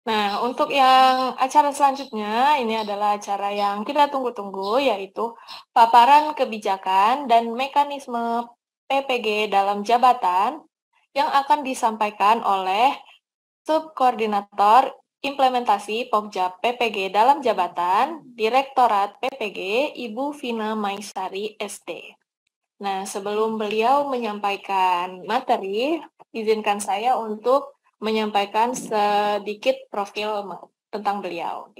Nah, untuk yang acara selanjutnya, ini adalah acara yang kita tunggu-tunggu, yaitu paparan kebijakan dan mekanisme PPG dalam jabatan yang akan disampaikan oleh Subkoordinator Implementasi Pokja PPG dalam jabatan Direktorat PPG Ibu Vina Maisari SD. Nah, sebelum beliau menyampaikan materi, izinkan saya untuk menyampaikan sedikit profil tentang beliau.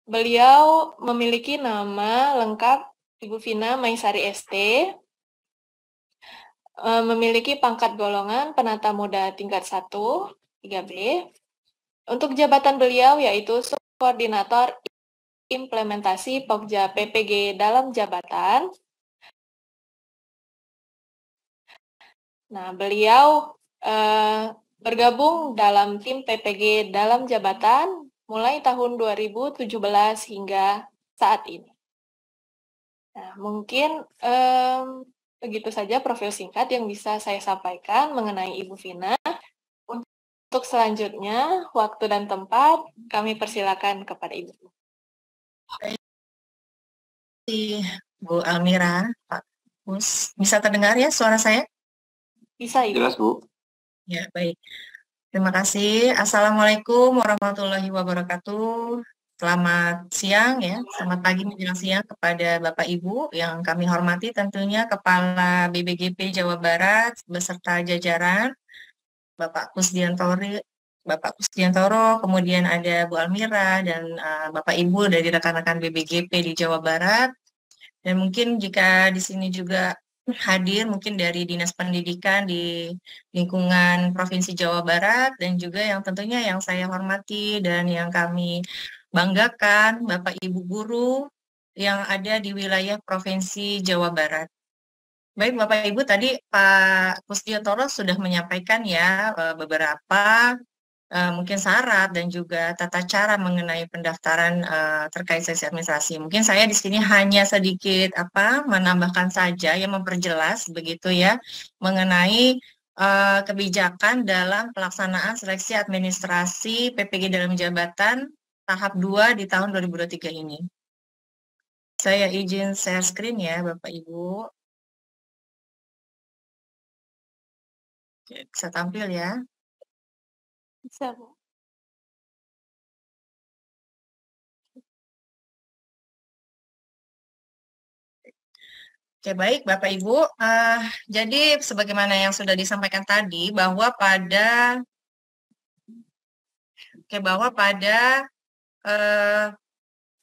Beliau memiliki nama lengkap Ibu Vina Maisari ST, memiliki pangkat golongan penata muda tingkat 1, 3B. Untuk jabatan beliau yaitu Koordinator Implementasi Pokja PPG dalam jabatan. Nah, beliau bergabung dalam tim PPG dalam jabatan mulai tahun 2017 hingga saat ini. Nah, mungkin begitu saja profil singkat yang bisa saya sampaikan mengenai Ibu Vina. Untuk selanjutnya, waktu dan tempat kami persilakan kepada Ibu. Bu Almira, Pak Gus, bisa terdengar ya suara saya? Bisa, Ibu. Jelas, Bu. Ya, baik. Terima kasih. Assalamualaikum warahmatullahi wabarakatuh. Selamat siang ya, selamat pagi menjelang siang kepada Bapak Ibu yang kami hormati tentunya Kepala BBGP Jawa Barat beserta jajaran, Bapak Kusdiantoro, kemudian ada Bu Almira dan Bapak Ibu dari rekan-rekan BBGP di Jawa Barat. Dan mungkin jika di sini juga hadir mungkin dari Dinas Pendidikan di lingkungan Provinsi Jawa Barat dan juga yang tentunya yang saya hormati dan yang kami banggakan Bapak Ibu guru yang ada di wilayah Provinsi Jawa Barat. Baik Bapak Ibu, tadi Pak Kusdiantoro sudah menyampaikan ya beberapa mungkin syarat dan juga tata cara mengenai pendaftaran terkait seleksi administrasi. Mungkin saya di sini hanya sedikit menambahkan saja yang memperjelas begitu ya mengenai kebijakan dalam pelaksanaan seleksi administrasi PPG dalam jabatan tahap 2 di tahun 2023 ini. Saya izin share screen ya Bapak Ibu. Oke, bisa tampil ya. Bisa, Bu. Oke, baik Bapak Ibu. Jadi sebagaimana yang sudah disampaikan tadi bahwa pada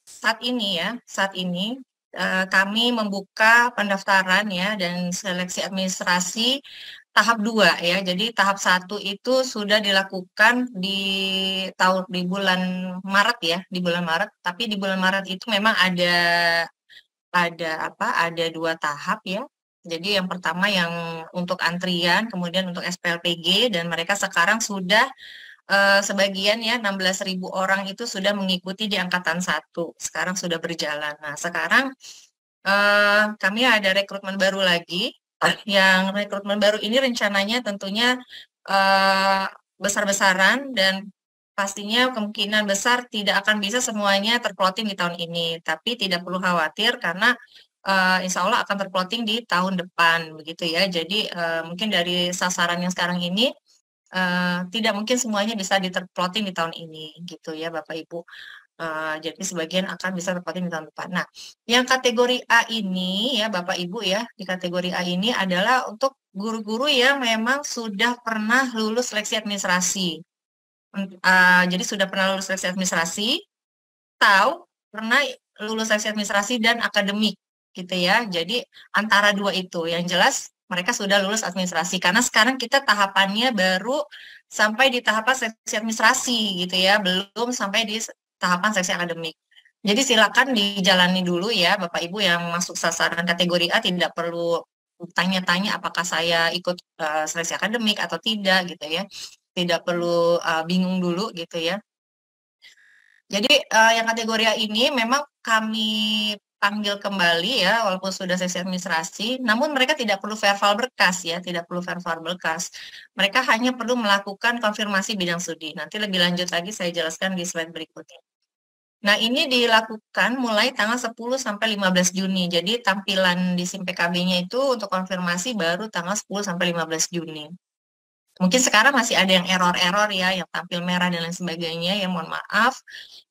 saat ini kami membuka pendaftaran ya dan seleksi administrasi tahap 2 ya. Jadi tahap 1 itu sudah dilakukan di bulan Maret ya, di bulan Maret. Tapi di bulan Maret itu memang ada 2 tahap ya. Jadi yang pertama yang untuk antrian, kemudian untuk SPLPG dan mereka sekarang sudah sebagian ya 16.000 orang itu sudah mengikuti di angkatan 1. Sekarang sudah berjalan. Nah, sekarang kami ada rekrutmen baru lagi. Yang rekrutmen baru ini rencananya tentunya besar-besaran dan pastinya kemungkinan besar tidak akan bisa semuanya terploting di tahun ini, tapi tidak perlu khawatir karena insya Allah akan terploting di tahun depan, begitu ya. Jadi mungkin dari sasaran yang sekarang ini tidak mungkin semuanya bisa diterploting di tahun ini, gitu ya Bapak Ibu. Jadi sebagian akan bisa terploting di tahun depan. Nah, yang kategori A ini ya Bapak Ibu ya, di kategori A ini adalah untuk guru-guru yang memang sudah pernah lulus seleksi administrasi. Jadi sudah pernah lulus seleksi administrasi, tahu pernah lulus seleksi administrasi dan akademik gitu ya. Jadi antara dua itu yang jelas mereka sudah lulus administrasi karena sekarang kita tahapannya baru sampai di tahapan seleksi administrasi gitu ya, belum sampai di tahapan seleksi akademik. Jadi silakan dijalani dulu ya Bapak Ibu yang masuk sasaran kategori A, tidak perlu tanya-tanya apakah saya ikut seleksi akademik atau tidak gitu ya. Tidak perlu bingung dulu gitu ya. Jadi yang kategori A ini memang kami panggil kembali ya, walaupun sudah sesi administrasi, namun mereka tidak perlu verbal berkas ya, tidak perlu verbal berkas. Mereka hanya perlu melakukan konfirmasi bidang studi. Nanti lebih lanjut lagi saya jelaskan di slide berikutnya. Nah, ini dilakukan mulai tanggal 10 sampai 15 Juni. Jadi tampilan di SIM PKB-nya itu untuk konfirmasi baru tanggal 10 sampai 15 Juni. Mungkin sekarang masih ada yang error-error ya, yang tampil merah dan lain sebagainya, ya mohon maaf.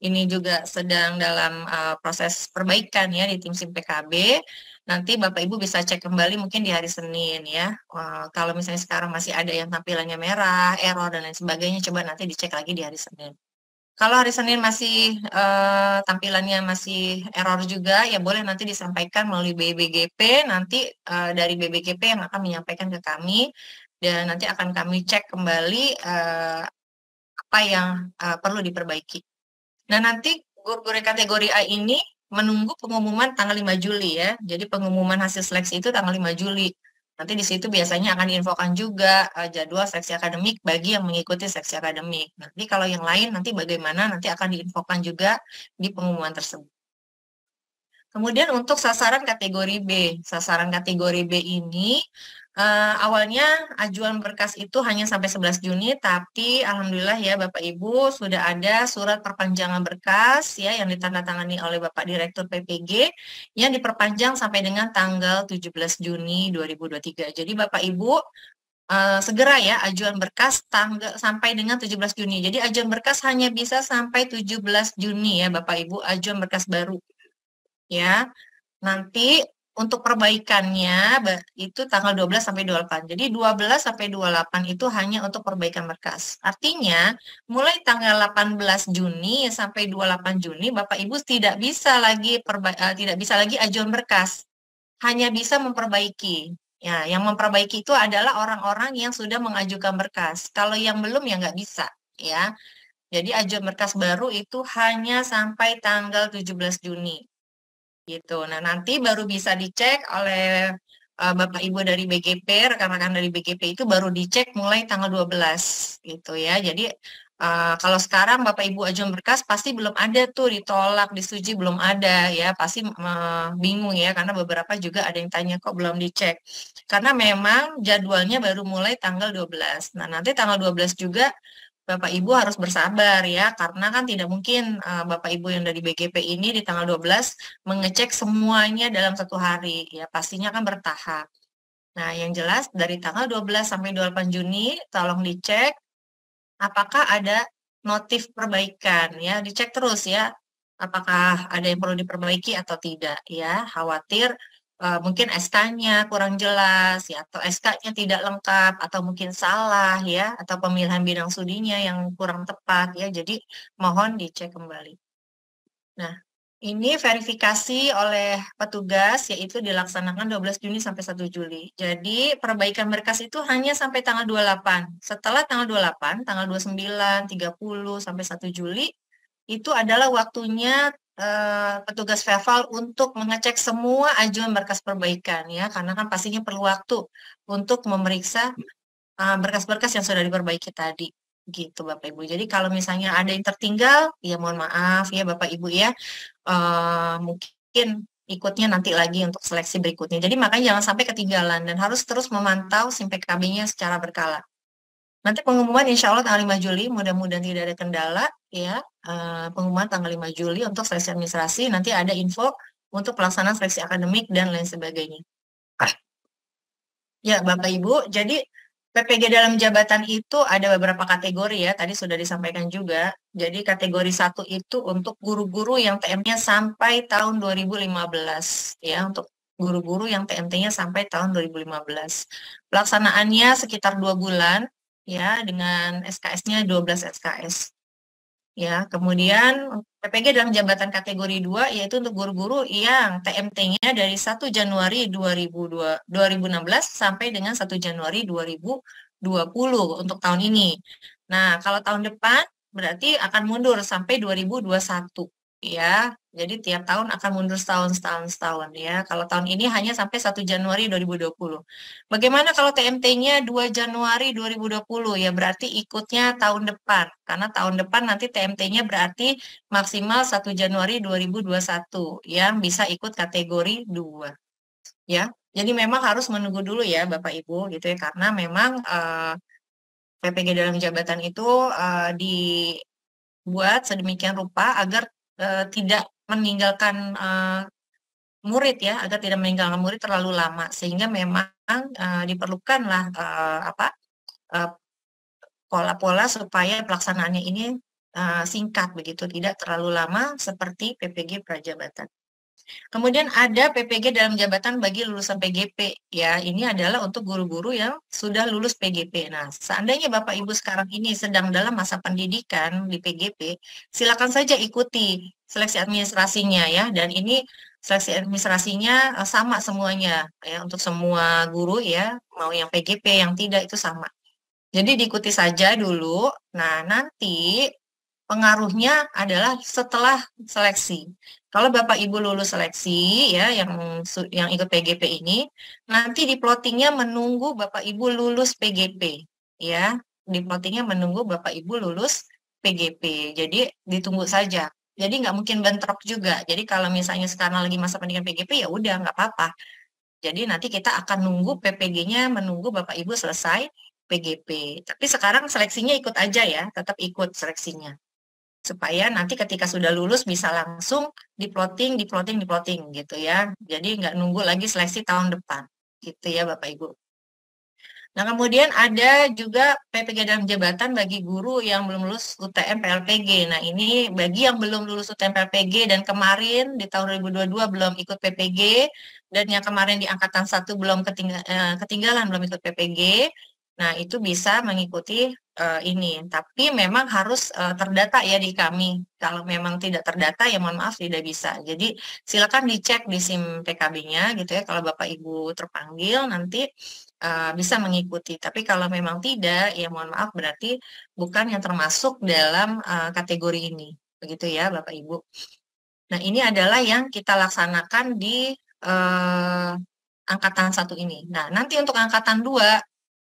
Ini juga sedang dalam proses perbaikan ya di tim SIM PKB. Nanti Bapak Ibu bisa cek kembali mungkin di hari Senin ya. Kalau misalnya sekarang masih ada yang tampilannya merah, error dan lain sebagainya, coba nanti dicek lagi di hari Senin. Kalau hari Senin masih tampilannya masih error juga, ya boleh nanti disampaikan melalui BBGP, nanti dari BBGP yang akan menyampaikan ke kami, dan nanti akan kami cek kembali apa yang perlu diperbaiki. Nah, nanti guru-guru kategori A ini menunggu pengumuman tanggal 5 Juli ya. Jadi pengumuman hasil seleksi itu tanggal 5 Juli. Nanti di situ biasanya akan diinfokan juga jadwal seleksi akademik bagi yang mengikuti seleksi akademik. Nanti kalau yang lain nanti bagaimana nanti akan diinfokan juga di pengumuman tersebut. Kemudian untuk sasaran kategori B. Sasaran kategori B ini awalnya ajuan berkas itu hanya sampai 11 Juni, tapi alhamdulillah ya Bapak Ibu sudah ada surat perpanjangan berkas ya yang ditandatangani oleh Bapak Direktur PPG yang diperpanjang sampai dengan tanggal 17 Juni 2023. Jadi Bapak Ibu segera ya ajuan berkas sampai dengan 17 Juni. Jadi ajuan berkas hanya bisa sampai 17 Juni ya Bapak Ibu, ajuan berkas baru. Ya, nanti untuk perbaikannya itu tanggal 12 sampai 28. Jadi 12 sampai 28 itu hanya untuk perbaikan berkas. Artinya mulai tanggal 18 Juni sampai 28 Juni Bapak Ibu tidak bisa lagi ajuan berkas. Hanya bisa memperbaiki. Ya, yang memperbaiki itu adalah orang-orang yang sudah mengajukan berkas. Kalau yang belum ya nggak bisa, ya. Jadi ajuan berkas baru itu hanya sampai tanggal 17 Juni. Gitu. Nah, nanti baru bisa dicek oleh Bapak Ibu dari BGP, rekan-rekan dari BGP itu baru dicek mulai tanggal 12 gitu ya. Jadi kalau sekarang Bapak Ibu ajuan berkas pasti belum ada tuh ditolak, disetujui belum ada ya. Pasti bingung ya karena beberapa juga ada yang tanya kok belum dicek. Karena memang jadwalnya baru mulai tanggal 12. Nah, nanti tanggal 12 juga Bapak Ibu harus bersabar ya, karena kan tidak mungkin Bapak Ibu yang dari BGP ini di tanggal 12 mengecek semuanya dalam satu hari, ya pastinya kan bertahap. Nah, yang jelas dari tanggal 12 sampai 28 Juni, tolong dicek apakah ada notif perbaikan, ya dicek terus ya, apakah ada yang perlu diperbaiki atau tidak, ya khawatir mungkin SK-nya kurang jelas ya atau SK-nya tidak lengkap atau mungkin salah ya atau pemilihan bidang studinya yang kurang tepat ya. Jadi mohon dicek kembali. Nah, ini verifikasi oleh petugas yaitu dilaksanakan 12 Juni sampai 1 Juli. Jadi perbaikan berkas itu hanya sampai tanggal 28. Setelah tanggal 28, tanggal 29, 30 sampai 1 Juli itu adalah waktunya petugas Veval untuk mengecek semua ajuan berkas perbaikan ya, karena kan pastinya perlu waktu untuk memeriksa berkas-berkas yang sudah diperbaiki tadi, gitu Bapak Ibu. Jadi kalau misalnya ada yang tertinggal, ya mohon maaf ya Bapak Ibu ya, mungkin ikutnya nanti lagi untuk seleksi berikutnya. Jadi makanya jangan sampai ketinggalan dan harus terus memantau SIM PKB-nya secara berkala. Nanti pengumuman insya Allah tanggal 5 Juli, mudah-mudahan tidak ada kendala, ya. Pengumuman tanggal 5 Juli untuk seleksi administrasi, nanti ada info untuk pelaksanaan seleksi akademik dan lain sebagainya. Ya, Bapak Ibu, jadi PPG dalam jabatan itu ada beberapa kategori ya, tadi sudah disampaikan juga. Jadi kategori 1 itu untuk guru-guru yang TM-nya sampai tahun 2015, ya, untuk guru-guru yang TMT-nya sampai tahun 2015. Pelaksanaannya sekitar 2 bulan, ya, dengan SKS-nya 12 SKS. Ya, kemudian PPG dalam jabatan kategori 2 yaitu untuk guru-guru yang TMT-nya dari 1 Januari 2016 sampai dengan 1 Januari 2020 untuk tahun ini. Nah, kalau tahun depan berarti akan mundur sampai 2021 ya. Jadi tiap tahun akan mundur setahun ya. Kalau tahun ini hanya sampai 1 Januari 2020. Bagaimana kalau TMT-nya 2 Januari 2020? Ya berarti ikutnya tahun depan. Karena tahun depan nanti TMT-nya berarti maksimal 1 Januari 2021 yang bisa ikut kategori 2. Ya. Jadi memang harus menunggu dulu ya Bapak Ibu gitu ya, karena memang PPG dalam jabatan itu dibuat sedemikian rupa agar tidak meninggalkan murid ya, agar tidak meninggalkan murid terlalu lama, sehingga memang diperlukanlah uh, pola-pola supaya pelaksanaannya ini singkat begitu, tidak terlalu lama seperti PPG Prajabatan. Kemudian ada PPG dalam jabatan bagi lulusan PGP. Ya, ini adalah untuk guru-guru yang sudah lulus PGP. Nah, seandainya Bapak Ibu sekarang ini sedang dalam masa pendidikan di PGP, silakan saja ikuti seleksi administrasinya ya. Dan ini seleksi administrasinya sama semuanya ya untuk semua guru ya, mau yang PGP yang tidak itu sama. Jadi diikuti saja dulu. Nah, nanti pengaruhnya adalah setelah seleksi. Kalau Bapak Ibu lulus seleksi ya yang ikut PGP ini, nanti di plottingnya menunggu Bapak Ibu lulus PGP ya. Di plottingnya menunggu Bapak Ibu lulus PGP. Jadi ditunggu saja. Jadi nggak mungkin bentrok juga. Jadi kalau misalnya sekarang lagi masa pendidikan PGP ya udah nggak apa-apa. Jadi nanti kita akan nunggu PPG-nya menunggu Bapak Ibu selesai PGP. Tapi sekarang seleksinya ikut aja ya, tetap ikut seleksinya supaya nanti ketika sudah lulus bisa langsung diploting gitu ya. Jadi nggak nunggu lagi seleksi tahun depan, gitu ya Bapak Ibu. Nah kemudian ada juga PPG dalam jabatan bagi guru yang belum lulus UTM PLPG. Nah ini bagi yang belum lulus UTM PLPG dan kemarin di tahun 2022 belum ikut PPG dan yang kemarin di angkatan 1 belum ketinggalan belum ikut PPG. Nah, itu bisa mengikuti ini. Tapi memang harus terdata ya di kami. Kalau memang tidak terdata, ya mohon maaf tidak bisa. Jadi silakan dicek di SIM PKB-nya gitu ya. Kalau Bapak Ibu terpanggil nanti bisa mengikuti. Tapi kalau memang tidak, ya mohon maaf berarti bukan yang termasuk dalam kategori ini. Begitu ya Bapak Ibu. Nah, ini adalah yang kita laksanakan di angkatan 1 ini. Nah, nanti untuk angkatan 2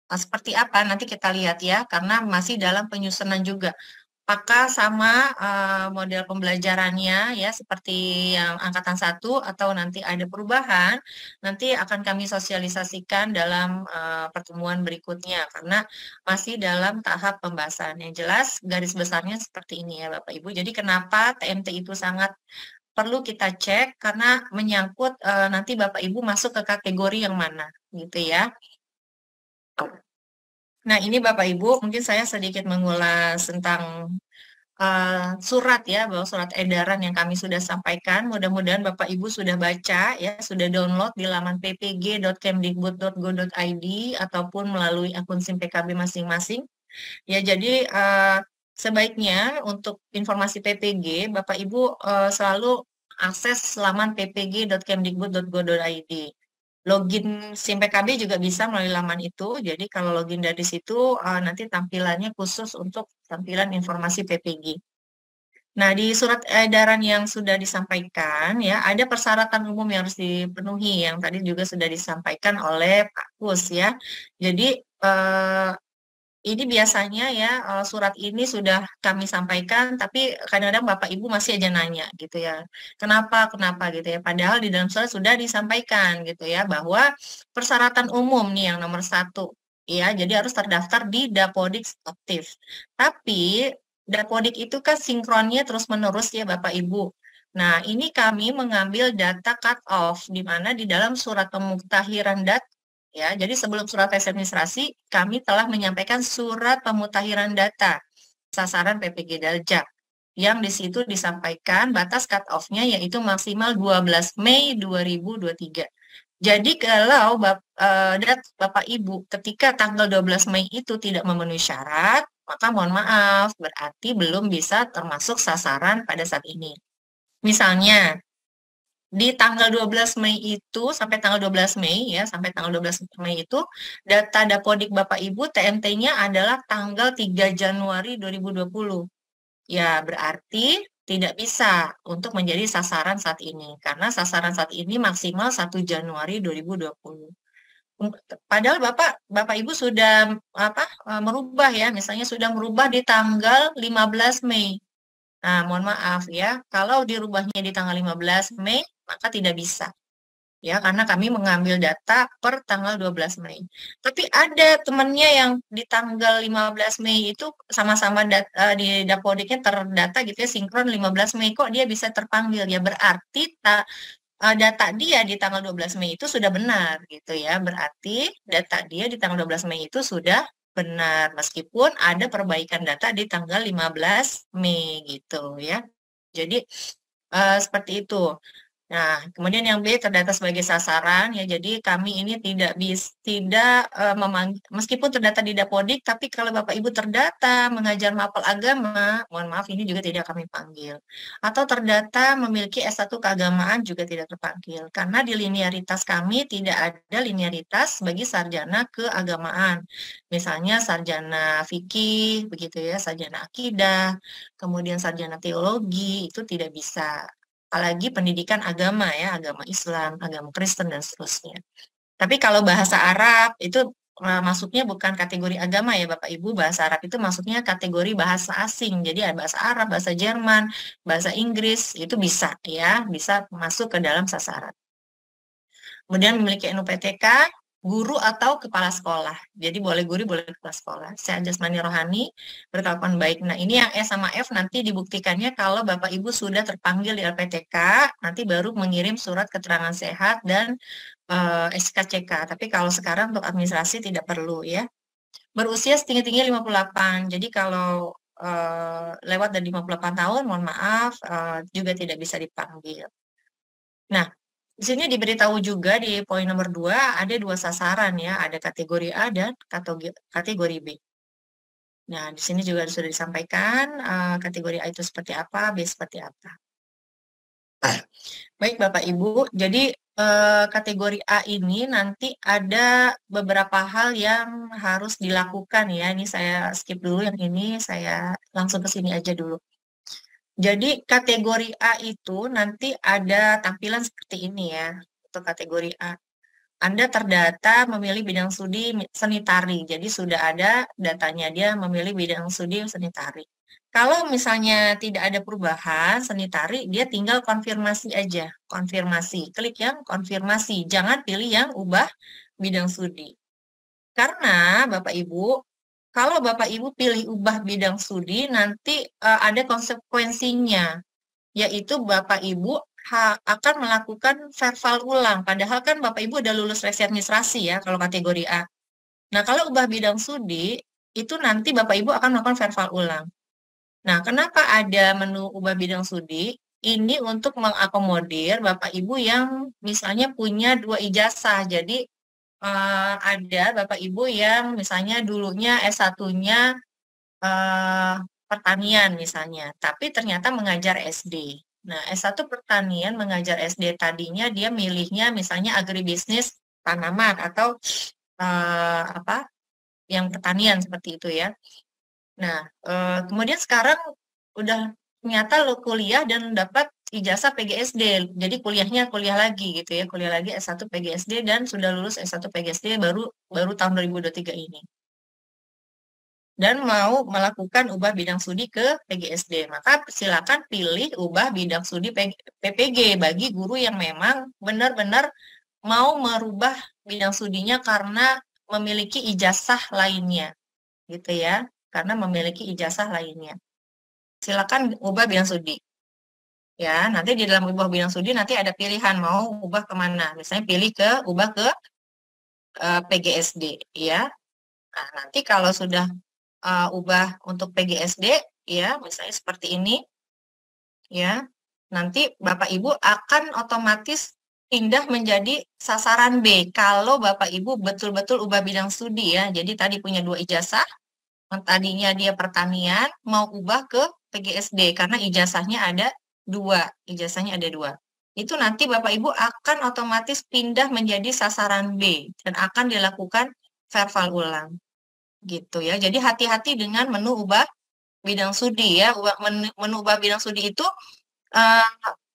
seperti apa nanti kita lihat ya, karena masih dalam penyusunan juga. Apakah sama model pembelajarannya ya seperti yang angkatan 1 atau nanti ada perubahan, nanti akan kami sosialisasikan dalam pertemuan berikutnya karena masih dalam tahap pembahasan. Yang jelas garis besarnya seperti ini ya Bapak Ibu. Jadi kenapa TMT itu sangat perlu kita cek karena menyangkut nanti Bapak Ibu masuk ke kategori yang mana gitu ya. Nah, ini Bapak Ibu, mungkin saya sedikit mengulas tentang surat ya, bahwa surat edaran yang kami sudah sampaikan. Mudah-mudahan Bapak Ibu sudah baca ya, sudah download di laman ppg.kemdikbud.go.id ataupun melalui akun SIM PKB masing-masing. Ya, jadi sebaiknya untuk informasi PPG, Bapak Ibu selalu akses laman ppg.kemdikbud.go.id. Login SIM PKB juga bisa melalui laman itu. Jadi kalau login dari situ nanti tampilannya khusus untuk tampilan informasi PPG. Nah, di surat edaran yang sudah disampaikan ya, ada persyaratan umum yang harus dipenuhi yang tadi juga sudah disampaikan oleh Pak Kus ya. Jadi ini biasanya ya surat ini sudah kami sampaikan, tapi kadang-kadang Bapak Ibu masih aja nanya gitu ya, kenapa gitu ya. Padahal di dalam surat sudah disampaikan gitu ya bahwa persyaratan umum nih yang nomor 1 ya, jadi harus terdaftar di Dapodik aktif. Tapi Dapodik itu kan sinkronnya terus-menerus ya Bapak Ibu. Nah, ini kami mengambil data cut off di mana di dalam surat pemuktahiran data ya, jadi sebelum surat tes administrasi, kami telah menyampaikan surat pemutahiran data sasaran PPG Daljak yang di situ disampaikan batas cut off-nya yaitu maksimal 12 Mei 2023. Jadi kalau Bapak Ibu ketika tanggal 12 Mei itu tidak memenuhi syarat, maka mohon maaf, berarti belum bisa termasuk sasaran pada saat ini. Misalnya, di tanggal 12 Mei itu, sampai tanggal 12 Mei ya, sampai tanggal 12 Mei itu, data Dapodik Bapak Ibu TMT-nya adalah tanggal 3 Januari 2020. Ya, berarti tidak bisa untuk menjadi sasaran saat ini. Karena sasaran saat ini maksimal 1 Januari 2020. Padahal Bapak Ibu sudah merubah ya, misalnya sudah merubah di tanggal 15 Mei. Nah, mohon maaf ya, kalau dirubahnya di tanggal 15 Mei, maka tidak bisa. Ya, karena kami mengambil data per tanggal 12 Mei. Tapi ada temannya yang di tanggal 15 Mei itu sama-sama di Dapodiknya terdata gitu ya, sinkron 15 Mei, kok dia bisa terpanggil? Ya berarti data dia di tanggal 12 Mei itu sudah benar gitu ya. Berarti data dia di tanggal 12 Mei itu sudah benar meskipun ada perbaikan data di tanggal 15 Mei gitu ya. Jadi seperti itu. Nah, kemudian yang B terdata sebagai sasaran ya. Jadi kami ini tidak meskipun terdata di Dapodik, tapi kalau Bapak Ibu terdata mengajar mapel agama, mohon maaf ini juga tidak kami panggil. Atau terdata memiliki S1 keagamaan juga tidak terpanggil. Karena di linearitas kami tidak ada linearitas bagi sarjana keagamaan. Misalnya sarjana fikih, begitu ya, sarjana akidah, kemudian sarjana teologi itu tidak bisa, apalagi pendidikan agama ya, agama Islam, agama Kristen dan seterusnya. Tapi kalau bahasa Arab itu masuknya bukan kategori agama ya Bapak Ibu, bahasa Arab itu masuknya kategori bahasa asing. Jadi ada bahasa Arab, bahasa Jerman, bahasa Inggris itu bisa ya, bisa masuk ke dalam sasaran. Kemudian memiliki NUPTK, guru atau kepala sekolah. Jadi boleh guru, boleh kepala sekolah. Sehat jasmani rohani, berkelakuan baik. Nah, ini yang E sama F nanti dibuktikannya kalau Bapak Ibu sudah terpanggil di LPTK, nanti baru mengirim surat keterangan sehat dan SKCK. Tapi kalau sekarang untuk administrasi tidak perlu ya. Berusia setinggi-tinggi 58. Jadi kalau lewat dari 58 tahun, mohon maaf, juga tidak bisa dipanggil. Nah, di sini diberitahu juga di poin nomor 2 ada 2 sasaran ya, ada kategori A dan kategori B. Nah, di sini juga sudah disampaikan kategori A itu seperti apa, B seperti apa. Baik Bapak Ibu, jadi kategori A ini nanti ada beberapa hal yang harus dilakukan ya. Ini saya skip dulu yang ini, saya langsung ke sini aja dulu. Jadi kategori A itu nanti ada tampilan seperti ini ya, untuk kategori A. Anda terdata memilih bidang studi seni tari, jadi sudah ada datanya dia memilih bidang studi seni tari. Kalau misalnya tidak ada perubahan seni tari, dia tinggal konfirmasi aja, konfirmasi, klik yang konfirmasi, jangan pilih yang ubah bidang studi. Karena Bapak Ibu, kalau Bapak Ibu pilih ubah bidang studi, nanti ada konsekuensinya, yaitu Bapak Ibu akan melakukan verval ulang. Padahal kan Bapak Ibu udah lulus seleksi administrasi ya, kalau kategori A. Nah, kalau ubah bidang studi, itu nanti Bapak Ibu akan melakukan verval ulang. Nah, kenapa ada menu ubah bidang studi? Ini untuk mengakomodir Bapak Ibu yang misalnya punya 2 ijazah. Jadi, ada Bapak Ibu yang misalnya dulunya S1-nya pertanian misalnya, tapi ternyata mengajar SD. Nah, S1 pertanian mengajar SD tadinya dia milihnya misalnya agribisnis tanaman atau yang pertanian seperti itu ya. Nah, kemudian sekarang udah ternyata lo kuliah dan dapat ijazah PGSD. Jadi kuliahnya kuliah lagi gitu ya, kuliah lagi S1 PGSD dan sudah lulus S1 PGSD baru tahun 2023 ini. Dan mau melakukan ubah bidang studi ke PGSD, maka silakan pilih ubah bidang studi PPG bagi guru yang memang benar-benar mau merubah bidang studinya karena memiliki ijazah lainnya, gitu ya, karena memiliki ijazah lainnya. Silakan ubah bidang studi. Ya, nanti di dalam ubah bidang studi nanti ada pilihan mau ubah kemana, misalnya pilih ubah ke PGSD, ya. Nah, nanti kalau sudah ubah untuk PGSD ya misalnya seperti ini ya, nanti Bapak Ibu akan otomatis pindah menjadi sasaran B kalau Bapak Ibu betul-betul ubah bidang studi ya. Jadi tadi punya 2 ijazah, tadinya dia pertanian mau ubah ke PGSD karena ijazahnya ada 2, ijazahnya ada 2. Itu nanti Bapak Ibu akan otomatis pindah menjadi sasaran B dan akan dilakukan verval ulang. Gitu ya. Jadi hati-hati dengan menu ubah bidang studi ya, mengubah bidang studi itu uh,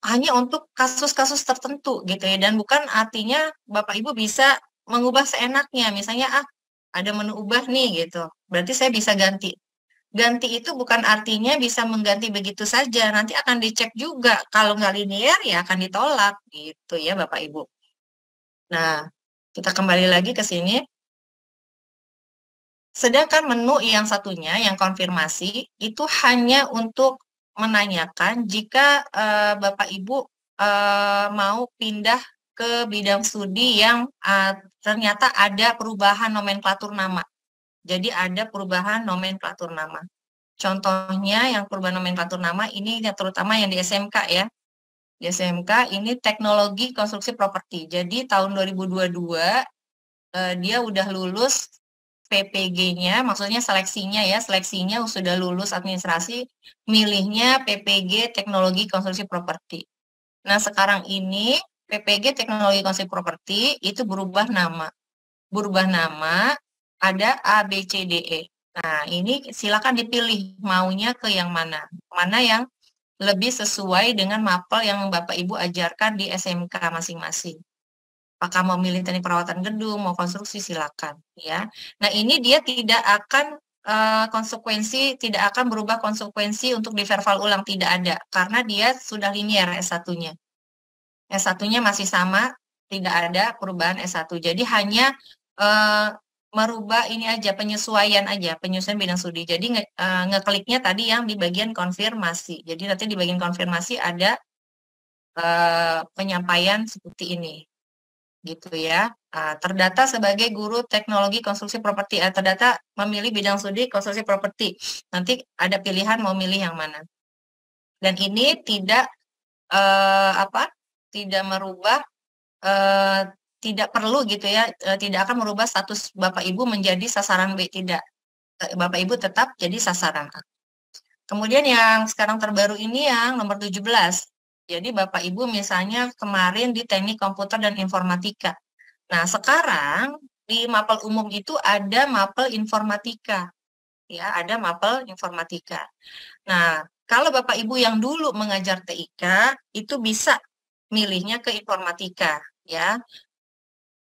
hanya untuk kasus-kasus tertentu gitu ya, dan bukan artinya Bapak Ibu bisa mengubah seenaknya. Misalnya ada menu ubah nih gitu, berarti saya bisa ganti. Ganti itu bukan artinya bisa mengganti begitu saja, nanti akan dicek juga. Kalau nggak linear ya akan ditolak gitu ya Bapak Ibu. Nah, kita kembali lagi ke sini. Sedangkan menu yang satunya, yang konfirmasi, itu hanya untuk menanyakan jika Bapak Ibu mau pindah ke bidang studi yang ternyata ada perubahan nomenklatur nama. Jadi ada perubahan nomenklatur nama. Contohnya yang perubahan nomenklatur nama ini terutama yang di SMK ya. Di SMK ini teknologi konstruksi properti. Jadi tahun 2022 dia udah lulus PPG-nya, maksudnya seleksinya ya, seleksinya sudah lulus administrasi, milihnya PPG Teknologi Konstruksi Properti. Nah, sekarang ini PPG Teknologi Konstruksi Properti itu berubah nama. Berubah nama, ada A, B, C, D, E. Nah, ini silakan dipilih maunya ke yang mana. Mana yang lebih sesuai dengan mapel yang Bapak Ibu ajarkan di SMK masing-masing. Apakah mau milih teknik perawatan gedung, mau konstruksi, silakan ya. Nah, ini dia tidak akan tidak akan berubah konsekuensi untuk di verbal ulang, tidak ada karena dia sudah linear S1-nya. S1-nya masih sama, tidak ada perubahan S1. Jadi hanya merubah ini aja, penyesuaian bidang studi. Jadi ngekliknya tadi yang di bagian konfirmasi. Jadi nanti di bagian konfirmasi ada penyampaian seperti ini. Gitu ya. Terdata sebagai guru teknologi konstruksi properti, terdata memilih bidang studi konstruksi properti. Nanti ada pilihan mau milih yang mana. Dan ini tidak tidak merubah, tidak perlu gitu ya, tidak akan merubah status Bapak Ibu menjadi sasaran B, tidak. Bapak Ibu tetap jadi sasaran A. Kemudian yang sekarang terbaru ini yang nomor 17. Jadi Bapak Ibu misalnya kemarin di teknik komputer dan informatika. Nah, sekarang di mapel umum itu ada mapel informatika. Ya, ada mapel informatika. Nah, kalau Bapak Ibu yang dulu mengajar TIK itu bisa milihnya ke informatika, ya.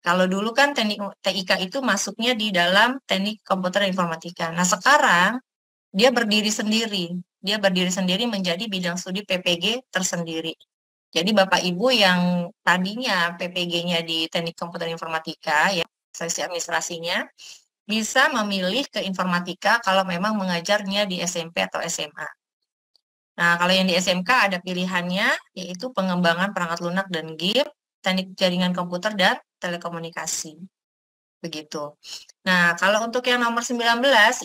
Kalau dulu kan teknik TIK itu masuknya di dalam teknik komputer dan informatika. Nah, sekarang dia berdiri sendiri. Dia berdiri sendiri menjadi bidang studi PPG tersendiri. Jadi Bapak Ibu yang tadinya PPG-nya di Teknik Komputer Informatika, ya seksi administrasinya, bisa memilih ke informatika kalau memang mengajarnya di SMP atau SMA. Nah, kalau yang di SMK ada pilihannya, yaitu pengembangan perangkat lunak dan GIP, teknik jaringan komputer dan telekomunikasi. Begitu. Nah, kalau untuk yang nomor 19,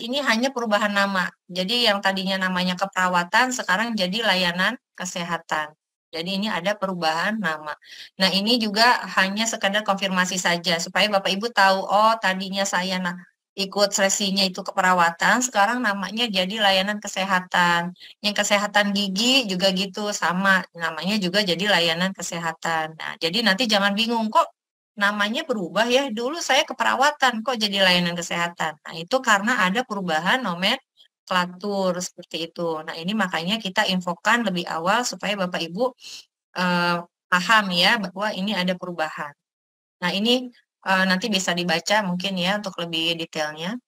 ini hanya perubahan nama. Jadi yang tadinya namanya keperawatan, sekarang jadi layanan kesehatan. Jadi ini ada perubahan nama. Nah, ini juga hanya sekadar konfirmasi saja, supaya Bapak Ibu tahu, oh tadinya saya ikut seleksinya itu keperawatan, sekarang namanya jadi layanan kesehatan. Yang kesehatan gigi juga gitu, sama, namanya juga jadi layanan kesehatan. Nah, jadi nanti jangan bingung, kok namanya berubah ya, dulu saya keperawatan kok jadi layanan kesehatan. Nah, itu karena ada perubahan nomenklatur seperti itu. Nah, ini makanya kita infokan lebih awal supaya Bapak Ibu paham ya bahwa ini ada perubahan. Nah, ini nanti bisa dibaca mungkin ya untuk lebih detailnya.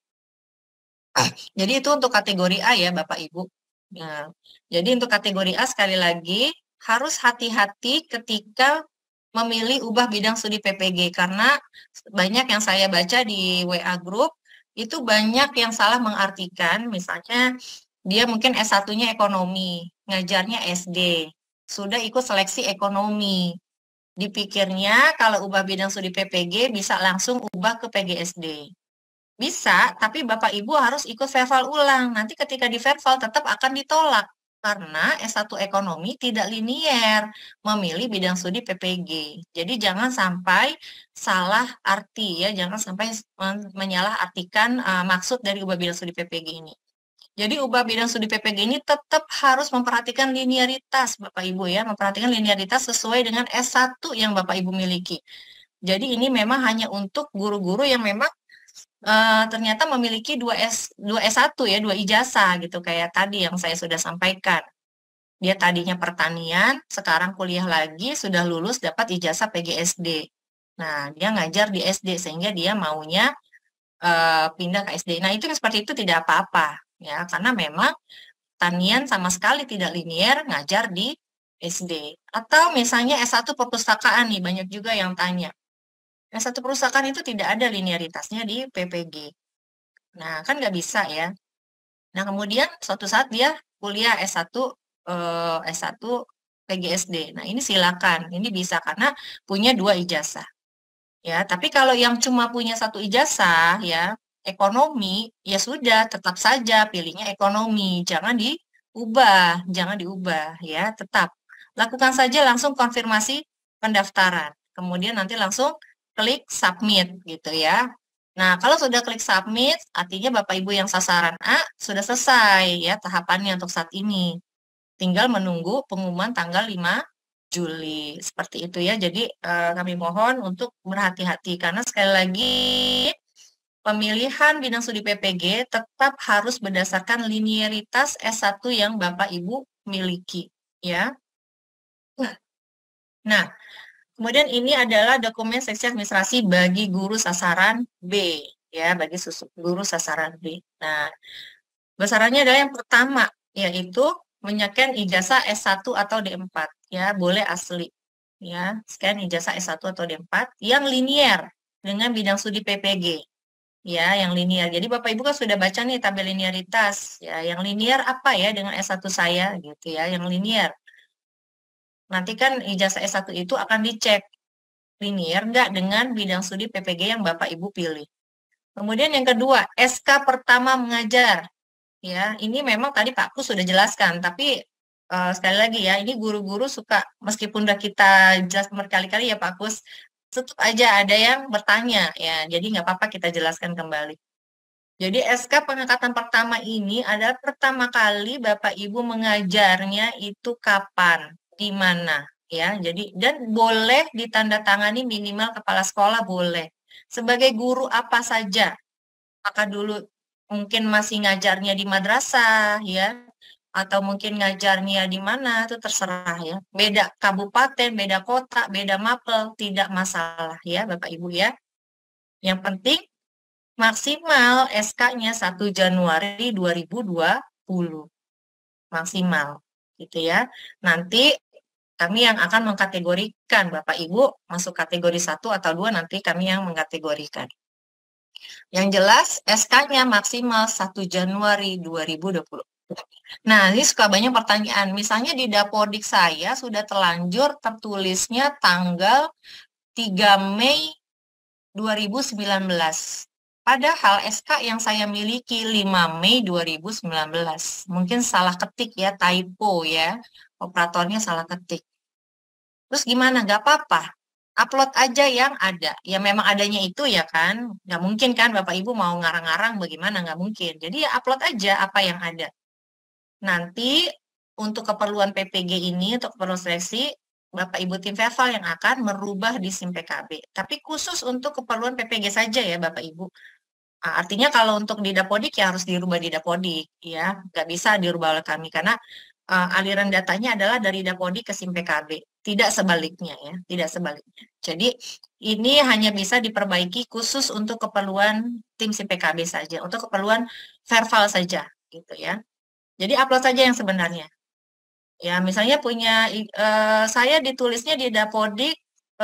Jadi itu untuk kategori A ya Bapak Ibu. Nah, jadi untuk kategori A sekali lagi harus hati-hati ketika memilih ubah bidang studi PPG karena banyak yang saya baca di WA group itu banyak yang salah mengartikan, misalnya dia mungkin S1-nya ekonomi, ngajarnya SD, sudah ikut seleksi ekonomi. Dipikirnya kalau ubah bidang studi PPG bisa langsung ubah ke PGSD. Bisa, tapi Bapak Ibu harus ikut verbal ulang. Nanti ketika di verbal tetap akan ditolak karena S1 ekonomi tidak linier memilih bidang studi PPG. Jadi jangan sampai salah arti ya, jangan sampai menyalahartikan maksud dari ubah bidang studi PPG ini. Jadi ubah bidang studi PPG ini tetap harus memperhatikan linearitas Bapak Ibu ya, memperhatikan linearitas sesuai dengan S1 yang Bapak Ibu miliki. Jadi ini memang hanya untuk guru-guru yang memang ternyata memiliki 2 S1 ya, 2 ijazah gitu kayak tadi yang saya sudah sampaikan. Dia tadinya pertanian, sekarang kuliah lagi, sudah lulus dapat ijazah PGSD. Nah, dia ngajar di SD sehingga dia maunya pindah ke SD. Nah, itu yang seperti itu tidak apa-apa ya, karena memang tanian sama sekali tidak linier ngajar di SD. Atau misalnya S1 perpustakaan nih, banyak juga yang tanya. S1 perpustakaan itu tidak ada linearitasnya di PPG. Nah, kan nggak bisa ya. Nah, kemudian suatu saat dia kuliah S1 PGSD. Nah, ini silakan. Ini bisa karena punya 2 ijazah. Ya, tapi kalau yang cuma punya 1 ijazah ya, ekonomi, ya sudah tetap saja pilihnya ekonomi. Jangan diubah ya, tetap. Lakukan saja langsung konfirmasi pendaftaran. Kemudian nanti langsung klik submit gitu ya. Nah, kalau sudah klik submit, artinya Bapak Ibu yang sasaran A sudah selesai ya tahapannya untuk saat ini. Tinggal menunggu pengumuman tanggal 5 Juli. Seperti itu ya. Jadi kami mohon untuk berhati-hati karena sekali lagi pemilihan bidang studi PPG tetap harus berdasarkan linearitas S1 yang Bapak Ibu miliki ya. Nah, kemudian ini adalah dokumen seksi administrasi bagi guru sasaran B ya, bagi guru sasaran B. Nah, besarannya adalah yang pertama yaitu menyeken ijazah S1 atau D4 ya, boleh asli ya, scan ijazah S1 atau D4 yang linier dengan bidang studi PPG ya, yang linier. Jadi Bapak Ibu kan sudah baca nih tabel linearitas ya, yang linier apa ya dengan S1 saya gitu ya, yang linier. Nanti kan ijazah S1 itu akan dicek linier nggak dengan bidang studi PPG yang Bapak Ibu pilih. Kemudian yang kedua, SK pertama mengajar. Ya, ini memang tadi Pak Kus sudah jelaskan, tapi sekali lagi ya, ini guru-guru suka, meskipun udah kita jelaskan berkali-kali ya Pak Kus, tetap aja ada yang bertanya ya, jadi nggak apa-apa kita jelaskan kembali. Jadi SK pengangkatan pertama ini adalah pertama kali Bapak Ibu mengajarnya itu kapan, di mana ya. Jadi dan boleh ditandatangani minimal kepala sekolah boleh. Sebagai guru apa saja. Maka dulu mungkin masih ngajarnya di madrasah ya, atau mungkin ngajarnya di mana itu terserah ya. Beda kabupaten, beda kota, beda mapel, tidak masalah ya Bapak Ibu ya. Yang penting maksimal SK-nya 1 Januari 2020. Maksimal gitu ya. Nanti kami yang akan mengkategorikan Bapak Ibu masuk kategori 1 atau 2, nanti kami yang mengkategorikan. Yang jelas SK-nya maksimal 1 Januari 2020. Nah, ini suka banyak pertanyaan. Misalnya di Dapodik saya sudah terlanjur tertulisnya tanggal 3 Mei 2019. Padahal SK yang saya miliki 5 Mei 2019. Mungkin salah ketik ya, typo ya. Operatornya salah ketik. Terus gimana? Gak apa-apa. Upload aja yang ada. Ya memang adanya itu ya kan. Nggak mungkin kan Bapak Ibu mau ngarang-ngarang bagaimana, nggak mungkin. Jadi ya upload aja apa yang ada. Nanti untuk keperluan PPG ini, untuk keperluan seleksi, Bapak Ibu tim Verval yang akan merubah di SIM PKB. Tapi khusus untuk keperluan PPG saja ya Bapak Ibu. Artinya kalau untuk di Dapodik ya harus dirubah di Dapodik ya. Nggak bisa dirubah oleh kami karena aliran datanya adalah dari Dapodik ke SIM PKB. Tidak sebaliknya ya, tidak sebaliknya. Jadi ini hanya bisa diperbaiki khusus untuk keperluan tim SIM PKB saja, untuk keperluan Verval saja gitu ya. Jadi upload saja yang sebenarnya. Ya, misalnya saya ditulisnya di Dapodik 2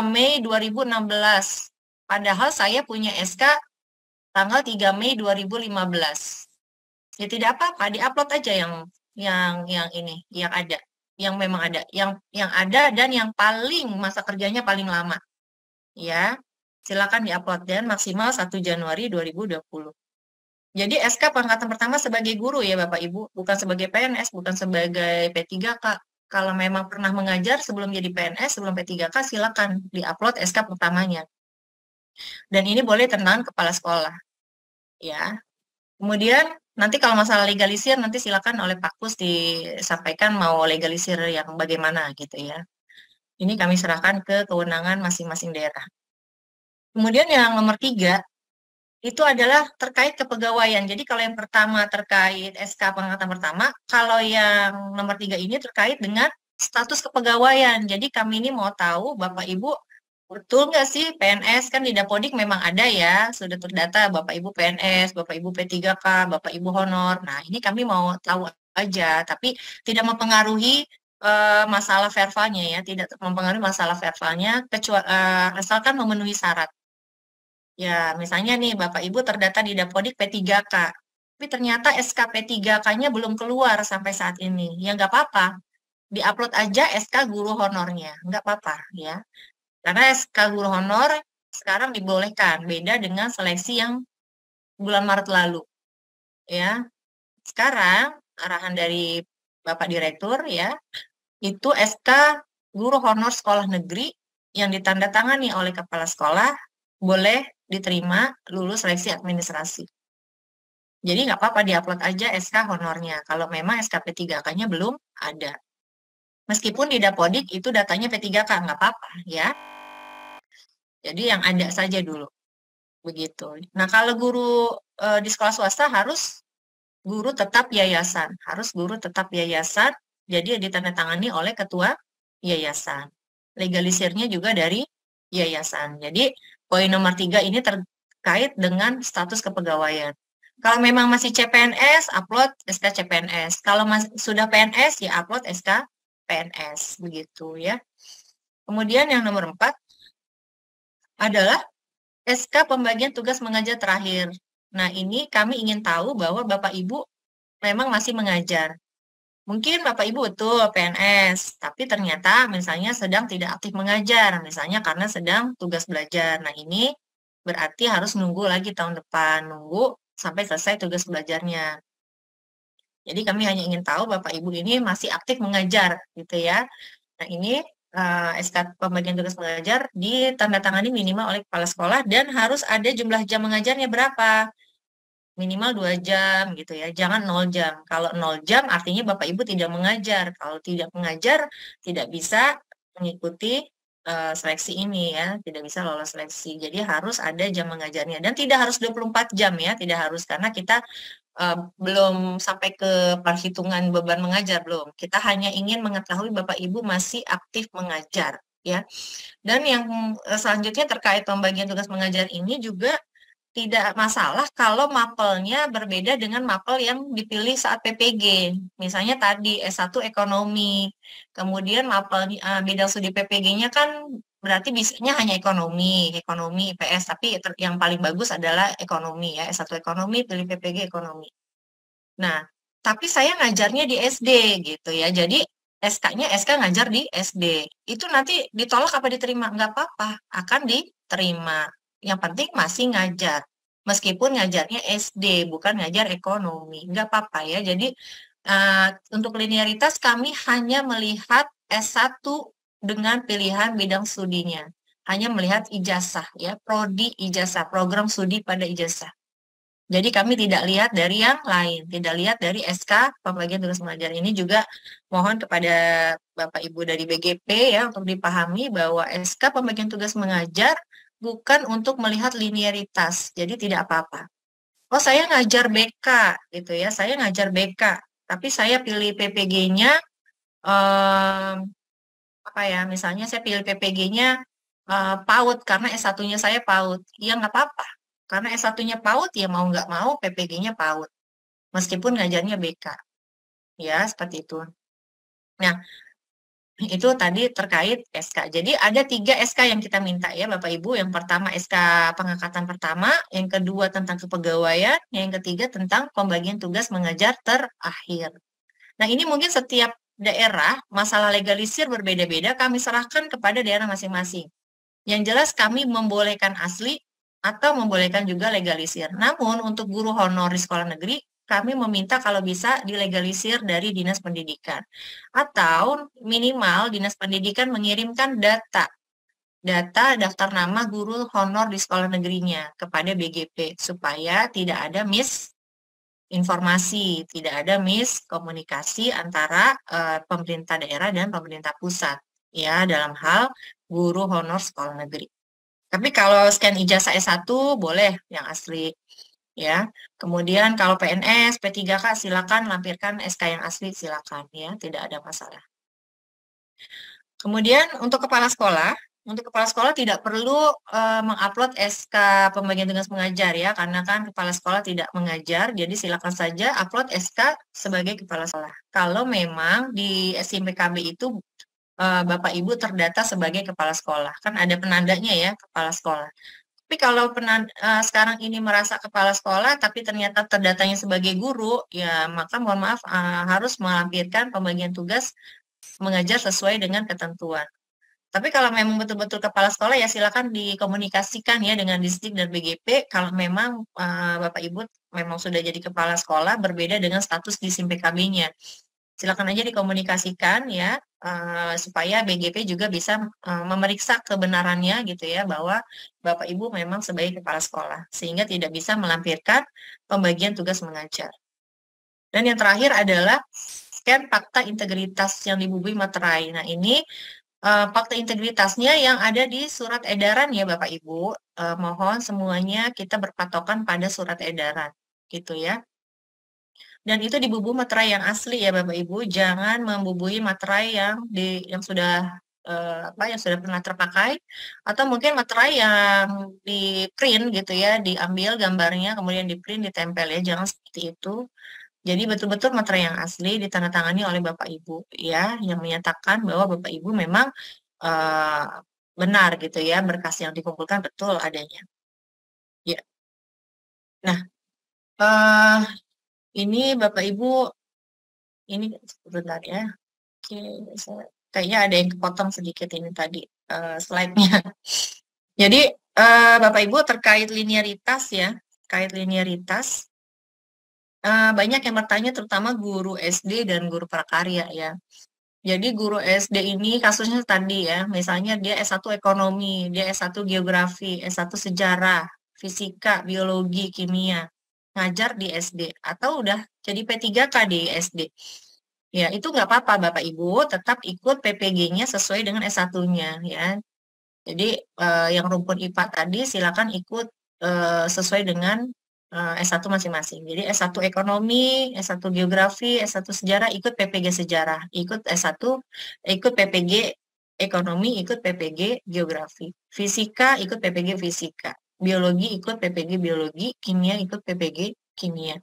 Mei 2016. Padahal saya punya SK tanggal 3 Mei 2015. Ya tidak apa-apa, diupload aja yang ini, yang ada, yang memang ada, yang ada dan yang paling masa kerjanya paling lama. Ya, silakan diupload dan maksimal 1 Januari 2020. Jadi SK pangkatan pertama sebagai guru ya Bapak Ibu, bukan sebagai PNS, bukan sebagai P3K. Kalau memang pernah mengajar sebelum jadi PNS, sebelum P3K, silakan diupload SK pertamanya. Dan ini boleh tentang kepala sekolah. Ya. Kemudian nanti kalau masalah legalisir nanti silakan oleh Pak Kus disampaikan mau legalisir yang bagaimana gitu ya. Ini kami serahkan ke kewenangan masing-masing daerah. Kemudian yang nomor 3, itu adalah terkait kepegawaian. Jadi kalau yang pertama terkait SK pengangkatan pertama, kalau yang nomor 3 ini terkait dengan status kepegawaian. Jadi kami ini mau tahu Bapak Ibu, betul nggak sih PNS, kan di Dapodik memang ada ya, sudah terdata Bapak Ibu PNS, Bapak Ibu P3K, Bapak Ibu honor. Nah ini kami mau tahu aja, tapi tidak mempengaruhi masalah verbalnya ya, tidak mempengaruhi masalah verbalnya, kecuali asalkan memenuhi syarat. Ya, misalnya nih Bapak Ibu terdata di Dapodik P3K, tapi ternyata SK P3K-nya belum keluar sampai saat ini. Ya nggak apa-apa, diupload aja SK guru honornya, nggak apa-apa ya. Karena SK guru honor sekarang dibolehkan, beda dengan seleksi yang bulan Maret lalu. Ya, sekarang arahan dari Bapak Direktur ya, itu SK guru honor sekolah negeri yang ditandatangani oleh kepala sekolah boleh diterima lulus seleksi administrasi. Jadi nggak apa-apa diupload aja SK honornya kalau memang SK P3K-nya belum ada. Meskipun di Dapodik itu datanya P3K, nggak apa-apa ya. Jadi yang ada saja dulu. Begitu. Nah kalau guru di sekolah swasta harus guru tetap yayasan. Harus guru tetap yayasan, jadi ditandatangani oleh ketua yayasan. Legalisirnya juga dari yayasan. Jadi poin nomor 3 ini terkait dengan status kepegawaian. Kalau memang masih CPNS, upload SK CPNS. Kalau sudah PNS, ya upload SK PNS. Begitu ya. Kemudian yang nomor 4 adalah SK pembagian tugas mengajar terakhir. Nah, ini kami ingin tahu bahwa Bapak Ibu memang masih mengajar. Mungkin Bapak Ibu betul PNS, tapi ternyata misalnya sedang tidak aktif mengajar, misalnya karena sedang tugas belajar. Nah, ini berarti harus nunggu lagi tahun depan, nunggu sampai selesai tugas belajarnya. Jadi kami hanya ingin tahu Bapak Ibu ini masih aktif mengajar, gitu ya. Nah, ini SK pembagian tugas mengajar ditandatangani minimal oleh kepala sekolah dan harus ada jumlah jam mengajarnya berapa. Minimal 2 jam gitu ya, jangan 0 jam. Kalau 0 jam artinya Bapak Ibu tidak mengajar. Kalau tidak mengajar, tidak bisa mengikuti seleksi ini ya, tidak bisa lolos seleksi. Jadi harus ada jam mengajarnya. Dan tidak harus 24 jam ya, tidak harus. Karena kita belum sampai ke perhitungan beban mengajar, belum. Kita hanya ingin mengetahui Bapak Ibu masih aktif mengajar ya. Dan yang selanjutnya terkait pembagian tugas mengajar ini juga tidak masalah kalau mapelnya berbeda dengan mapel yang dipilih saat PPG. Misalnya tadi S1 ekonomi, kemudian mapel bidang studi PPG-nya kan berarti bisanya hanya ekonomi, IPS, tapi yang paling bagus adalah ekonomi ya, S1 ekonomi, pilih PPG ekonomi. Nah, tapi saya ngajarnya di SD gitu ya, jadi SK-nya SK ngajar di SD. Itu nanti ditolak apa diterima? Nggak apa-apa, akan diterima. Yang penting masih ngajar. Meskipun ngajarnya SD, bukan ngajar ekonomi. Nggak apa-apa ya. Jadi untuk linearitas kami hanya melihat S1 dengan pilihan bidang studinya. Hanya melihat ijazah ya, prodi ijazah, program studi pada ijazah. Jadi kami tidak lihat dari yang lain, tidak lihat dari SK pembagian tugas mengajar. Ini juga mohon kepada Bapak Ibu dari BGP ya untuk dipahami bahwa SK pembagian tugas mengajar bukan untuk melihat linearitas, jadi tidak apa-apa. Oh saya ngajar BK gitu ya, saya ngajar BK, tapi saya pilih PPG-nya apa ya, misalnya saya pilih PPG-nya PAUD karena S1-nya saya PAUD, ya nggak apa-apa. Karena S1-nya PAUD, ya mau nggak mau PPG-nya PAUD. Meskipun ngajarnya BK. Ya, seperti itu. Nah, itu tadi terkait SK. Jadi ada 3 SK yang kita minta ya Bapak Ibu. Yang pertama SK pengangkatan pertama, yang kedua tentang kepegawaian, yang ketiga tentang pembagian tugas mengajar terakhir. Nah, ini mungkin setiap daerah masalah legalisir berbeda-beda, kami serahkan kepada daerah masing-masing. Yang jelas kami membolehkan asli atau membolehkan juga legalisir. Namun untuk guru honor di sekolah negeri, kami meminta kalau bisa dilegalisir dari Dinas Pendidikan. Atau minimal Dinas Pendidikan mengirimkan data daftar nama guru honor di sekolah negerinya kepada BGP supaya tidak ada misinformasi, tidak ada miskomunikasi antara pemerintah daerah dan pemerintah pusat ya dalam hal guru honor sekolah negeri. Tapi kalau scan ijazah S1 boleh yang asli ya. Kemudian kalau PNS, P3K silakan lampirkan SK yang asli silakan ya, tidak ada masalah. Kemudian untuk kepala sekolah tidak perlu mengupload SK pembagian tugas mengajar ya, karena kan kepala sekolah tidak mengajar, jadi silakan saja upload SK sebagai kepala sekolah. Kalau memang di SIMPKB itu Bapak Ibu terdata sebagai kepala sekolah, kan ada penandanya ya, kepala sekolah. Tapi kalau sekarang ini merasa kepala sekolah, tapi ternyata terdatanya sebagai guru, ya maka mohon maaf harus melampirkan pembagian tugas mengajar sesuai dengan ketentuan. Tapi kalau memang betul-betul kepala sekolah ya silakan dikomunikasikan ya dengan Disdik dan BGP kalau memang Bapak Ibu memang sudah jadi kepala sekolah berbeda dengan status di SIM PKB-nya. Silakan aja dikomunikasikan ya supaya BGP juga bisa memeriksa kebenarannya gitu ya bahwa Bapak Ibu memang sebagai kepala sekolah sehingga tidak bisa melampirkan pembagian tugas mengajar. Dan yang terakhir adalah scan fakta integritas yang dibubuhi materai. Nah, ini fakta integritasnya yang ada di surat edaran ya Bapak Ibu. Mohon semuanya kita berpatokan pada surat edaran gitu ya. Dan itu dibubuhi materai yang asli ya Bapak Ibu. Jangan membubuhi materai yang sudah yang sudah pernah terpakai atau mungkin materai yang di print gitu ya, diambil gambarnya kemudian di print ditempel ya. Jangan seperti itu. Jadi betul-betul materai yang asli ditandatangani oleh Bapak Ibu ya, yang menyatakan bahwa Bapak Ibu memang benar gitu ya, berkas yang dikumpulkan betul adanya. Ya. Nah, ini Bapak Ibu, ini sebentar ya. Oke, kayaknya ada yang kepotong sedikit ini tadi slide-nya. Jadi Bapak Ibu terkait linearitas ya, terkait linearitas. Banyak yang bertanya terutama guru SD dan guru prakarya ya. Jadi guru SD ini kasusnya tadi ya, misalnya dia S1 ekonomi, dia S1 geografi, S1 sejarah, fisika, biologi, kimia, ngajar di SD, atau udah jadi P3K di SD. Ya, itu nggak apa-apa Bapak Ibu, tetap ikut PPG-nya sesuai dengan S1-nya ya. Jadi yang rumpun IPA tadi silakan ikut sesuai dengan S1 masing-masing. Jadi S1 ekonomi, S1 geografi, S1 sejarah ikut PPG sejarah, ikut S1 ikut PPG ekonomi, ikut PPG geografi. Fisika ikut PPG fisika. Biologi ikut PPG biologi, kimia ikut PPG kimia.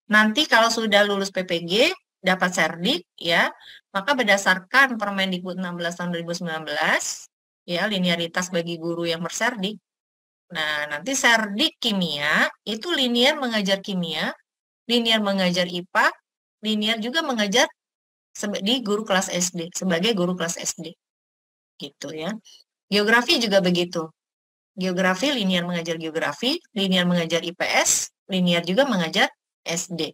Nanti kalau sudah lulus PPG dapat serdik ya, maka berdasarkan Permendikbud 16 tahun 2019 ya linearitas bagi guru yang berserdik. Nah, nanti serdik kimia itu linear mengajar kimia, linear mengajar IPA, linear juga mengajar di guru kelas SD, sebagai guru kelas SD. Gitu ya. Geografi juga begitu. Geografi linear mengajar geografi, linear mengajar IPS, linear juga mengajar SD.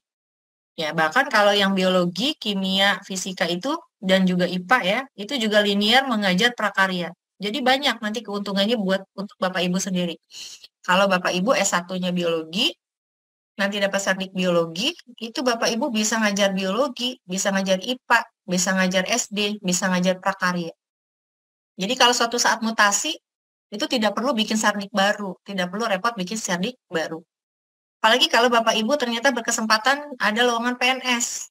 Ya, bahkan kalau yang biologi, kimia, fisika itu dan juga IPA ya, itu juga linear mengajar prakarya. Jadi banyak nanti keuntungannya buat untuk Bapak Ibu sendiri. Kalau Bapak Ibu S1-nya biologi, nanti dapat serdik biologi, itu Bapak Ibu bisa ngajar biologi, bisa ngajar IPA, bisa ngajar SD, bisa ngajar prakarya. Jadi kalau suatu saat mutasi, itu tidak perlu bikin serdik baru, tidak perlu repot bikin serdik baru. Apalagi kalau Bapak Ibu ternyata berkesempatan ada lowongan PNS.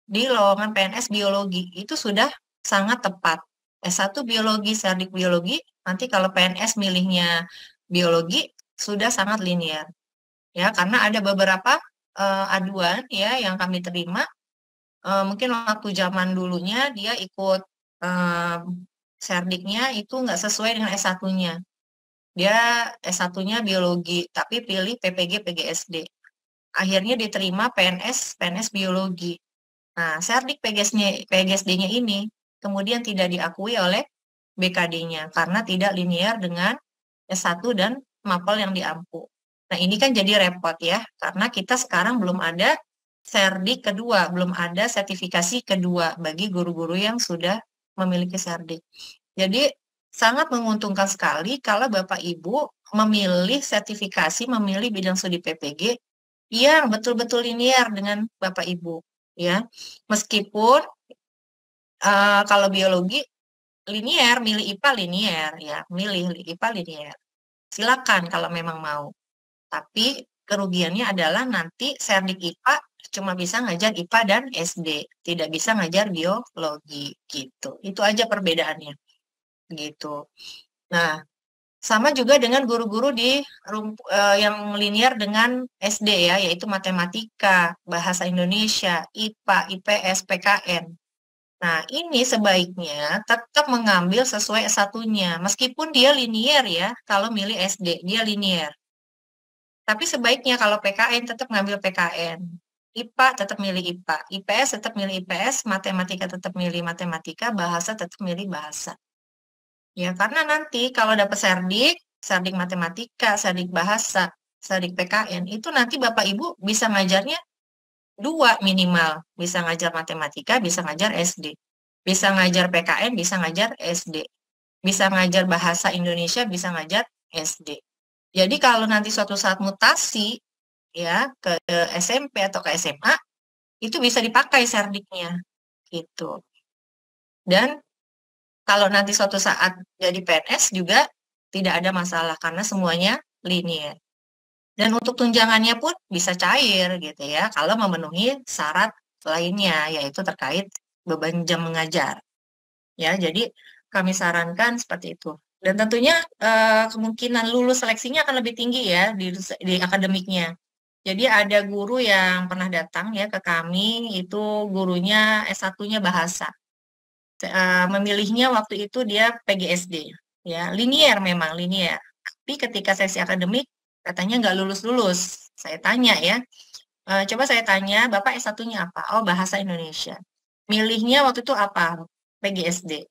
Di lowongan PNS biologi, itu sudah sangat tepat. S1 biologi, serdik biologi, nanti kalau PNS milihnya biologi, sudah sangat linear. Ya, karena ada beberapa aduan ya yang kami terima. Mungkin waktu zaman dulunya dia ikut serdiknya itu nggak sesuai dengan S1-nya. Dia S1-nya biologi, tapi pilih PPG PGSD. Akhirnya diterima PNS biologi. Nah, serdik PGSD-nya ini kemudian tidak diakui oleh BKD-nya karena tidak linear dengan S1 dan mapel yang diampu. Nah, ini kan jadi repot ya, karena kita sekarang belum ada serdik kedua, belum ada sertifikasi kedua bagi guru-guru yang sudah memiliki serdik. Jadi, sangat menguntungkan sekali kalau Bapak Ibu memilih sertifikasi, memilih bidang studi PPG yang betul-betul linear dengan Bapak Ibu. Ya, meskipun kalau biologi linear, milih IPA linear, ya, milih IPA linear. silakan kalau memang mau. Tapi kerugiannya adalah nanti Serdik IPA cuma bisa ngajar IPA dan SD, tidak bisa ngajar biologi gitu. Itu aja perbedaannya gitu. Nah, sama juga dengan guru-guru di yang linear dengan SD ya, yaitu matematika, bahasa Indonesia, IPA, IPS, PKN. Nah, ini sebaiknya tetap mengambil sesuai S1-nya. Meskipun dia linear ya, kalau milih SD, dia linear. Tapi sebaiknya kalau PKN tetap ngambil PKN. IPA tetap milih IPA, IPS tetap milih IPS, matematika tetap milih matematika, bahasa tetap milih bahasa. Ya, karena nanti kalau dapat Serdik, Serdik matematika, Serdik bahasa, Serdik PKN, itu nanti Bapak Ibu bisa ngajarnya dua minimal. Bisa ngajar matematika, bisa ngajar SD. Bisa ngajar PKN, bisa ngajar SD. Bisa ngajar bahasa Indonesia, bisa ngajar SD. Jadi kalau nanti suatu saat mutasi ya ke SMP atau ke SMA, itu bisa dipakai Serdiknya gitu. Dan kalau nanti suatu saat jadi PNS juga tidak ada masalah karena semuanya linear. Dan untuk tunjangannya pun bisa cair gitu ya kalau memenuhi syarat lainnya yaitu terkait beban jam mengajar. Ya, jadi kami sarankan seperti itu. Dan tentunya kemungkinan lulus seleksinya akan lebih tinggi ya di akademiknya. Jadi ada guru yang pernah datang ya ke kami, itu gurunya S1-nya bahasa. Memilihnya waktu itu dia PGSD, ya linear memang linear. Tapi ketika sesi akademik katanya nggak lulus-lulus. Saya tanya ya, coba saya tanya, Bapak S1-nya apa? Oh, bahasa Indonesia. Milihnya waktu itu apa? PGSD.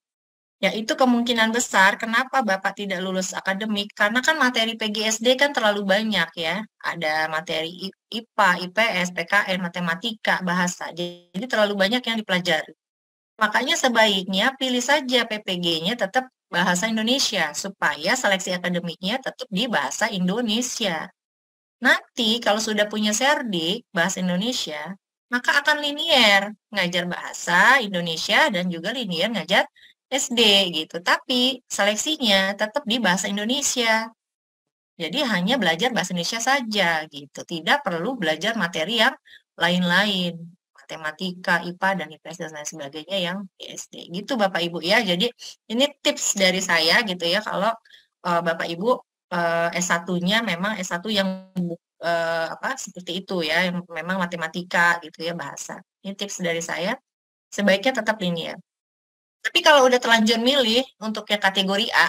Ya, itu kemungkinan besar kenapa Bapak tidak lulus akademik, karena kan materi PGSD kan terlalu banyak ya. Ada materi IPA, IPS, PKN, matematika, bahasa. Jadi terlalu banyak yang dipelajari. Makanya sebaiknya pilih saja PPG-nya tetap bahasa Indonesia, supaya seleksi akademiknya tetap di bahasa Indonesia. Nanti kalau sudah punya Serdik, bahasa Indonesia, maka akan linear ngajar bahasa Indonesia dan juga linear ngajar SD gitu. Tapi seleksinya tetap di bahasa Indonesia. Jadi hanya belajar bahasa Indonesia saja gitu. Tidak perlu belajar materi yang lain-lain. Matematika, IPA, dan IPS, dan lain sebagainya yang di SD. Gitu Bapak Ibu ya. Jadi ini tips dari saya gitu ya. Kalau Bapak Ibu S1-nya memang S1 yang apa seperti itu ya. Yang memang matematika gitu ya, bahasa. Ini tips dari saya. Sebaiknya tetap linear. Tapi kalau udah terlanjur milih untuk yang kategori A,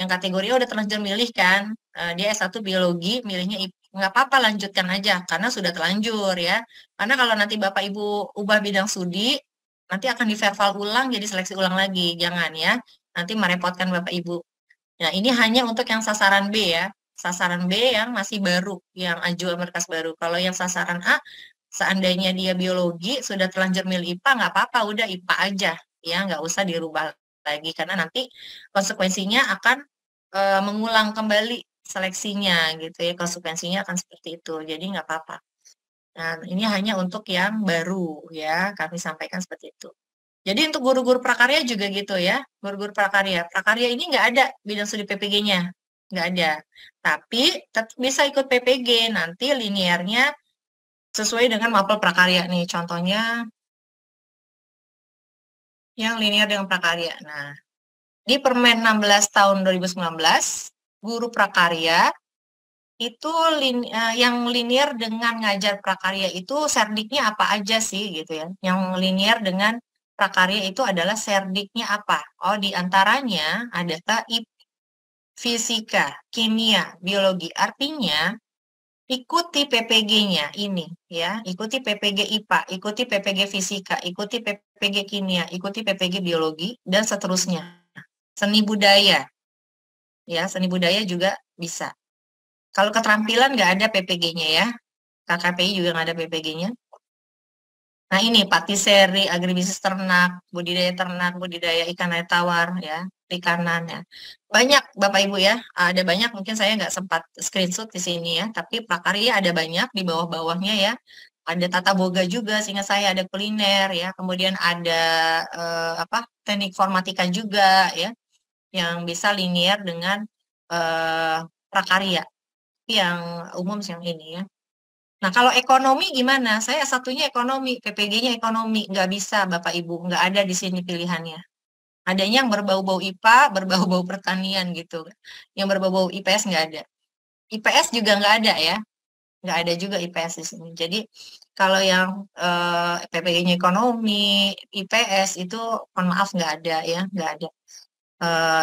yang kategori A udah terlanjur milih kan, dia S1 biologi, milihnya nggak apa-apa lanjutkan aja, karena sudah terlanjur ya. Karena kalau nanti Bapak Ibu ubah bidang studi, nanti akan diverval ulang, jadi seleksi ulang lagi, jangan ya. Nanti merepotkan Bapak Ibu. Nah, ini hanya untuk yang sasaran B ya. Sasaran B yang masih baru, yang ajuan berkas baru. Kalau yang sasaran A, seandainya dia biologi, sudah terlanjur milih IPA, nggak apa-apa, udah IPA aja. Ya, nggak usah dirubah lagi, karena nanti konsekuensinya akan mengulang kembali seleksinya gitu ya. Konsekuensinya akan seperti itu, jadi nggak apa-apa. Nah, ini hanya untuk yang baru ya, kami sampaikan seperti itu. Jadi untuk guru-guru prakarya juga gitu ya, guru-guru prakarya. Prakarya ini nggak ada bidang studi PPG-nya, nggak ada. Tapi tetap bisa ikut PPG, nanti linearnya sesuai dengan mapel prakarya nih. Contohnya yang linear dengan prakarya. Nah, di Permen 16 tahun 2019, guru prakarya itu yang linear dengan ngajar prakarya itu serdiknya apa aja sih gitu ya. Yang linear dengan prakarya itu adalah serdiknya apa? Oh, di antaranya adalah fisika, kimia, biologi. Artinya ikuti PPG-nya ini ya, ikuti PPG IPA, ikuti PPG fisika, ikuti PPG kimia, ikuti PPG biologi dan seterusnya. Seni budaya. Ya, seni budaya juga bisa. Kalau keterampilan nggak ada PPG-nya ya. KKPI juga nggak ada PPG-nya. Nah ini patiseri, agribisnis ternak, budidaya ikan air tawar ya, perikanan ya. Banyak Bapak Ibu ya, ada banyak, mungkin saya nggak sempat screenshot di sini ya, tapi prakarya ada banyak di bawah-bawahnya ya. Ada tata boga juga, sehingga saya ada kuliner ya, kemudian ada apa teknik formatika juga ya, yang bisa linear dengan prakarya. Yang umum yang ini ya. Nah, kalau ekonomi gimana? Saya satunya ekonomi, PPG-nya ekonomi. Nggak bisa, Bapak Ibu. Nggak ada di sini pilihannya. Adanya yang berbau-bau IPA, berbau-bau pertanian gitu. Yang berbau-bau IPS nggak ada. IPS juga nggak ada ya. Nggak ada juga IPS di sini. Jadi, kalau yang PPG-nya ekonomi, IPS itu, mohon maaf, nggak ada ya. Nggak ada.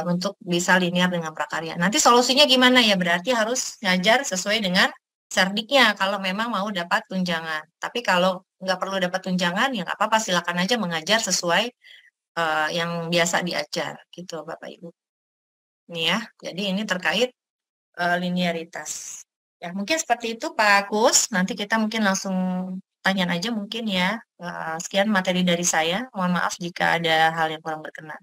Untuk bisa linear dengan prakarya. Nanti solusinya gimana ya? Berarti harus ngajar sesuai dengan serdiknya kalau memang mau dapat tunjangan. Tapi kalau nggak perlu dapat tunjangan, ya nggak apa-apa, silakan aja mengajar sesuai yang biasa diajar, gitu Bapak Ibu. Ini ya, jadi ini terkait linearitas. Ya, mungkin seperti itu Pak Kus. Nanti kita mungkin langsung tanya aja mungkin ya. Sekian materi dari saya. Mohon maaf jika ada hal yang kurang berkenan.